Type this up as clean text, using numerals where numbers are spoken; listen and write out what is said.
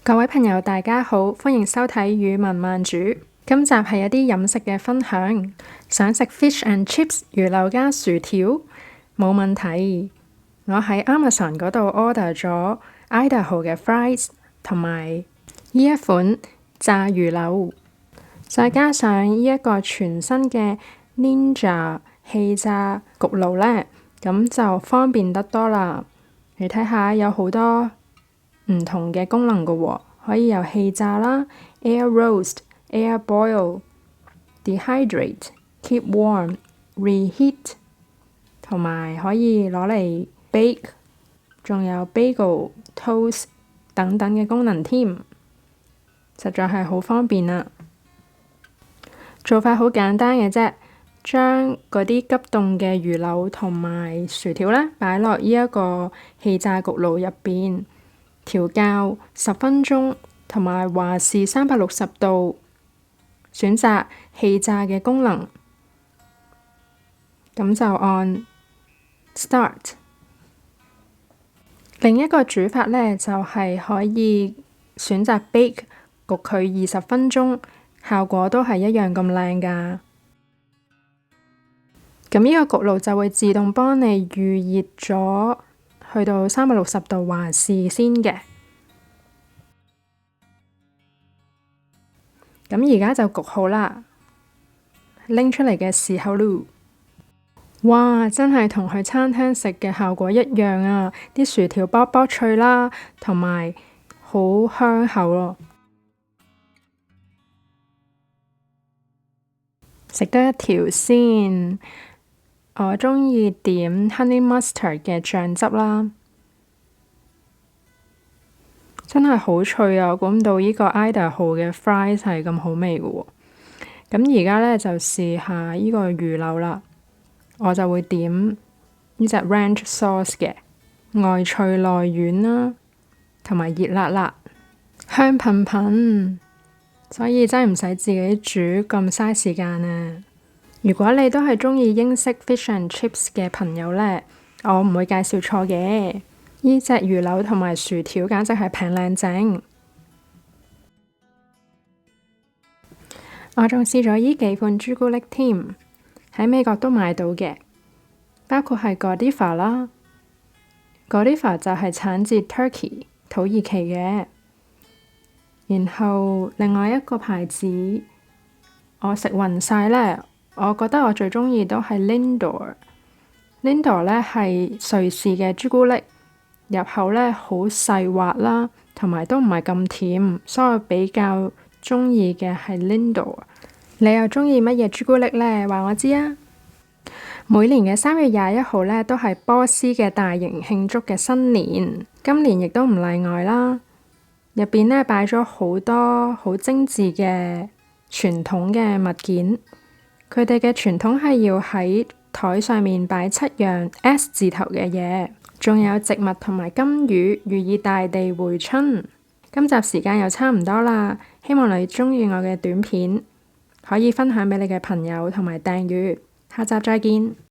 各位朋友，大家好，歡迎收睇語文慢煮。今集係一啲飲食嘅分享。想食 fish and chips 魚柳加薯條？冇問題。我喺 Amazon 嗰度 order 咗 Idaho 嘅 fries 同埋呢一款炸魚柳，再加上呢一個全新嘅 Ninja 氣炸焗爐呢，咁就方便得多啦。你睇下有好多唔同嘅功能㗎喎，可以有氣炸啦、air roast、air boil、dehydrate、keep warm、reheat， 同埋可以攞嚟 bake， 仲有 bagel、toast 等等嘅功能添，實在係好方便啊！做法好簡單嘅啫，將嗰啲急凍嘅魚柳同埋薯條咧擺落呢一個氣炸焗爐入邊。調校10分鐘，同埋華氏360度，選擇氣炸嘅功能，咁就按 Start。另一個煮法呢，就係可以選擇 Bake 焗佢20分鐘，效果都係一樣咁靚㗎。咁呢個焗爐就會自動幫你預熱咗，去到360度華氏先嘅。咁而家就焗好啦，拎出嚟嘅時候嚕，哇！真係同去餐廳食嘅效果一樣啊！啲薯條卜卜脆啦，同埋好香口咯。食多一條先，我鍾意點 honey mustard 嘅醬汁啦。真係好脆啊！我估唔到呢個 Idaho 嘅 fries 係咁好味嘅喎。咁而家呢，就試下呢個魚柳啦，我就會點呢隻 ranch sauce 嘅，外脆內軟啦，同埋熱辣辣，香噴噴，所以真係唔使自己煮咁嘥時間啊！如果你都係鍾意英式 fish and chips 嘅朋友呢，我唔會介紹錯嘅。呢隻魚柳同埋薯條簡直係平靚正。我仲試咗呢幾款朱古力添，喺美國都買到嘅，包括係 Godiva 啦。Godiva 就係產自 Turkey 土耳其嘅。然後另外一個牌子，我食勻晒呢，我覺得我最鍾意都係 Lindor。Lindor 呢係瑞士嘅朱古力。入口呢好細滑啦，同埋都唔係咁甜，所以我比較鍾意嘅係 Lindor。你又鍾意乜嘢朱古力呢？話我知啊！每年嘅3月21號呢，都係波斯嘅大型慶祝嘅新年，今年亦都唔例外啦。入邊呢擺咗好多好精緻嘅傳統嘅物件，佢哋嘅傳統係要喺台上面擺7樣 S 字頭嘅嘢。仲有植物同埋金魚，寓意大地回春。今集時間又差唔多啦，希望你鍾意我嘅短片，可以分享俾你嘅朋友同埋訂閱。下集再見。